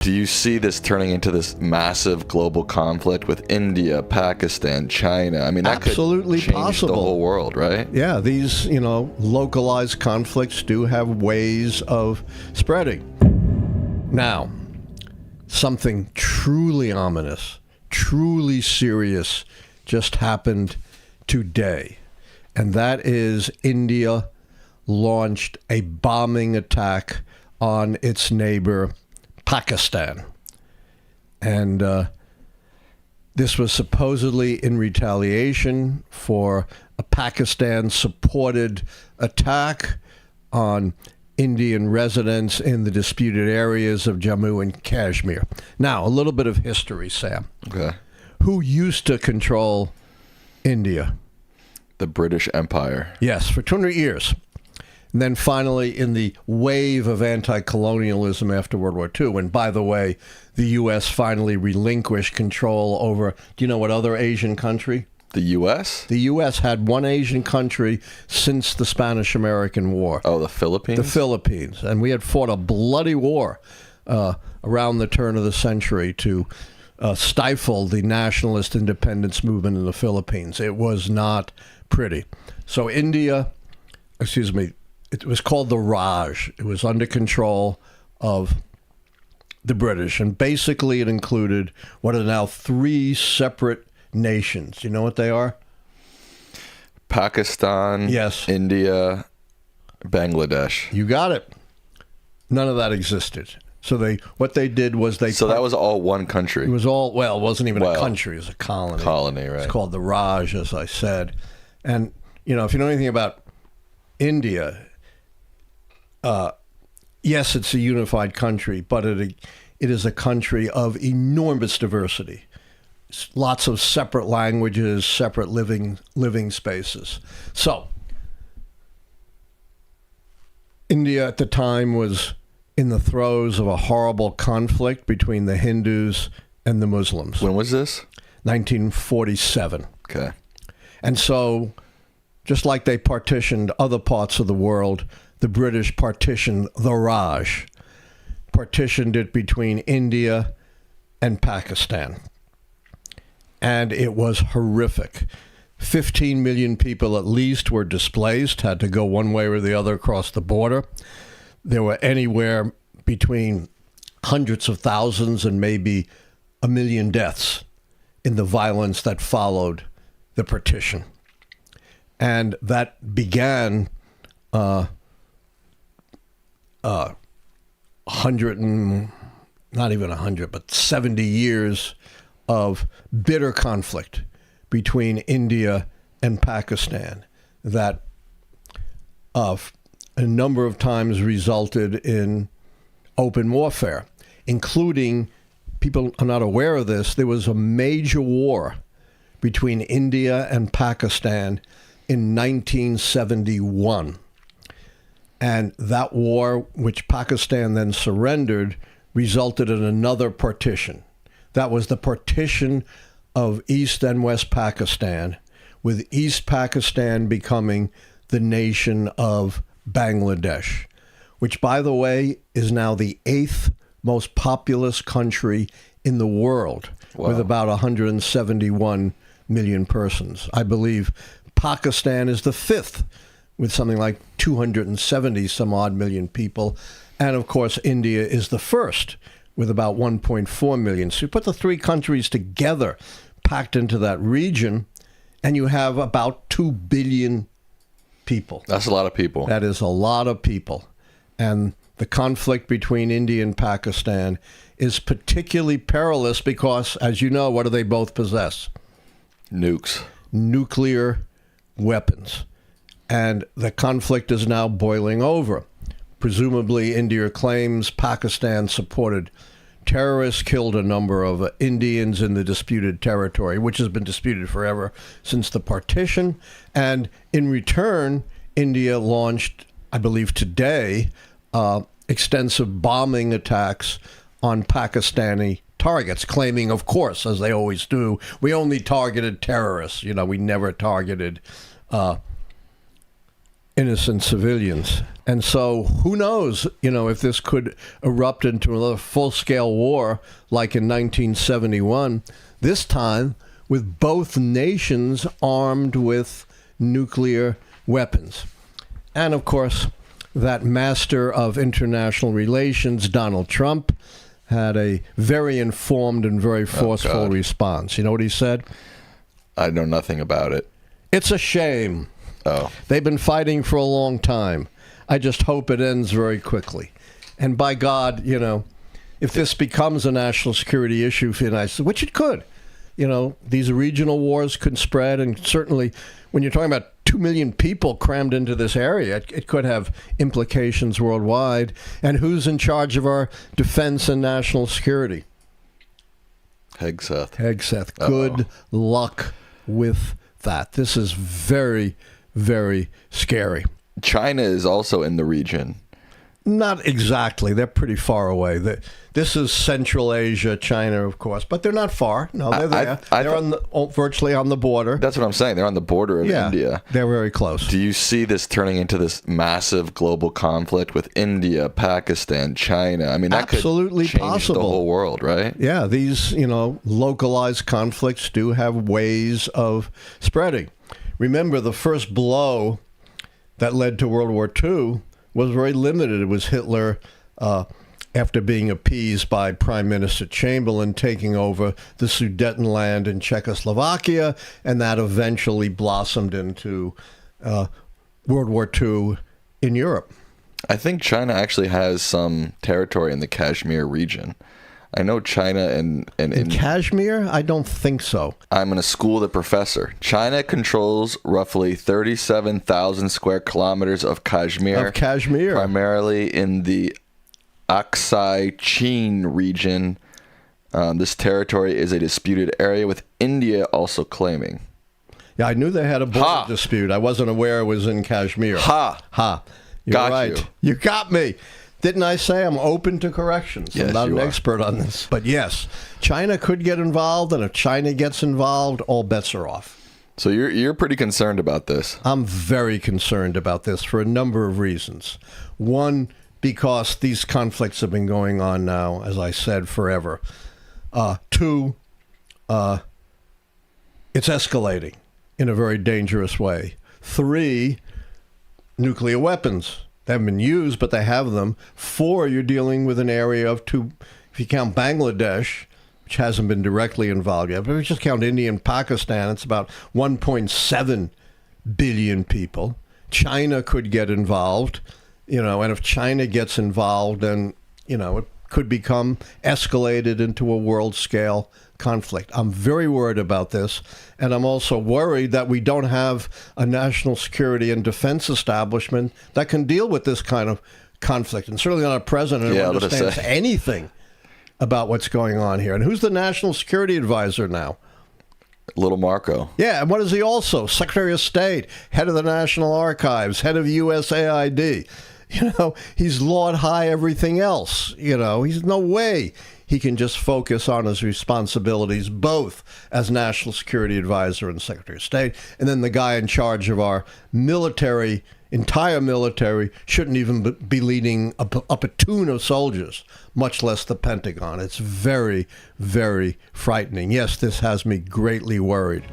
Do you see this turning into this massive global conflict with India, Pakistan, China? I mean, that absolutely could change possible. the whole world, right? Yeah, these, localized conflicts do have ways of spreading. Now, something truly ominous, truly serious just happened today. And that is India launched a bombing attack on its neighbor, Pakistan. And this was supposedly in retaliation for a Pakistan-supported attack on Indian residents in the disputed areas of Jammu and Kashmir. Now, a little bit of history, Sam. Okay. Who used to control India? The British Empire. Yes, for 200 years. And then finally, in the wave of anti-colonialism after World War II, and by the way, the U.S. finally relinquished control over, do you know what other Asian country? The U.S.? The U.S. had one Asian country since the Spanish-American War. Oh, the Philippines? The Philippines. And we had fought a bloody war around the turn of the century to stifle the nationalist independence movement in the Philippines. It was not pretty. So it was called the Raj. It was under control of the British. And basically it included what are now 3 separate nations. You know what they are? Pakistan, yes, India, Bangladesh. You got it. None of that existed. So what they did was So that was all one country. It was all, well, it wasn't even a country. It was a colony. Colony, right. It's called the Raj, as I said. And, if you know anything about India, yes, it's a unified country, but it is a country of enormous diversity. Lots of separate languages, separate living spaces. So, India at the time was in the throes of a horrible conflict between the Hindus and the Muslims. When was this? 1947. Okay. And so, just like they partitioned other parts of the world, the British partitioned the Raj, partitioned it between India and Pakistan. And it was horrific. 15 million people at least were displaced, had to go one way or the other across the border. There were anywhere between hundreds of thousands and maybe 1 million deaths in the violence that followed the partition. And that began 70 years of bitter conflict between India and Pakistan that a number of times resulted in open warfare, including, people are not aware of this, there was a major war between India and Pakistan in 1971. And that war, which Pakistan then surrendered, resulted in another partition. That was the partition of East and West Pakistan, with East Pakistan becoming the nation of Bangladesh, which, by the way, is now the 8th most populous country in the world, with about 171 million persons. I believe Pakistan is the 5th, with something like 270 some odd million people. And of course, India is the 1st with about 1.4 million. So you put the 3 countries together, packed into that region, and you have about 2 billion people. That's a lot of people. That is a lot of people. And the conflict between India and Pakistan is particularly perilous because, as you know, what do they both possess? Nukes. Nuclear weapons. And the conflict is now boiling over. Presumably, India claims Pakistan supported terrorists, killed a number of Indians in the disputed territory, which has been disputed forever since the partition. And in return, India launched, I believe today, extensive bombing attacks on Pakistani targets, claiming, of course, as they always do, we only targeted terrorists. We never targeted innocent civilians. And so who knows, if this could erupt into another full-scale war like in 1971, this time with both nations armed with nuclear weapons. And of course, that master of international relations, Donald Trump, had a very informed and very forceful response. You know what he said? I know nothing about it. It's a shame. Oh. They've been fighting for a long time. I just hope it ends very quickly. And by God, if this becomes a national security issue for the United States, which it could, these regional wars could spread. And certainly when you're talking about 2 million people crammed into this area, it could have implications worldwide. And who's in charge of our defense and national security? Hegseth. Good luck with that. This is very, very scary. China is also in the region. Not exactly. They're pretty far away. This is Central Asia, China, of course, but they're not far. No, they're there. They're virtually on the border. That's what I'm saying. They're on the border of India. They're very close. Do you see this turning into this massive global conflict with India, Pakistan, China? I mean, that absolutely could change possible. The whole world, right? Yeah, these, localized conflicts do have ways of spreading. Remember, the first blow that led to World War II was very limited. It was Hitler, after being appeased by Prime Minister Chamberlain, taking over the Sudetenland in Czechoslovakia, and that eventually blossomed into World War II in Europe. I think China actually has some territory in the Kashmir region. I know China and in Kashmir? I don't think so. I'm going to school the professor. China controls roughly 37,000 square kilometers of Kashmir. Primarily in the Aksai Chin region. This territory is a disputed area, with India also claiming. Yeah, I knew they had a border dispute. I wasn't aware it was in Kashmir. You're got right. You got me. Didn't I say I'm open to corrections? Yes, I'm not an you are. expert on this. But yes, China could get involved, and if China gets involved, all bets are off. So you're pretty concerned about this. I'm very concerned about this for a number of reasons. One, because these conflicts have been going on now, as I said, forever. Two, it's escalating in a very dangerous way. Three, nuclear weapons. They haven't been used, but they have them. Four, you're dealing with an area of two, if you count Bangladesh, which hasn't been directly involved yet, but if you just count India and Pakistan, it's about 1.7 billion people. China could get involved, and if China gets involved, then, it could become escalated into a world-scale conflict. I'm very worried about this, and I'm also worried that we don't have a national security and defense establishment that can deal with this kind of conflict, and certainly not a president who understands anything about what's going on here. And who's the national security advisor now? Little Marco. Yeah, and what is he also? Secretary of State, head of the National Archives, head of USAID. He's Lord High everything else. He's no way he can just focus on his responsibilities, both as National Security Advisor and Secretary of State, and then the guy in charge of our military, entire military, shouldn't even be leading a platoon of soldiers, much less the Pentagon. It's very, very frightening. Yes, this has me greatly worried.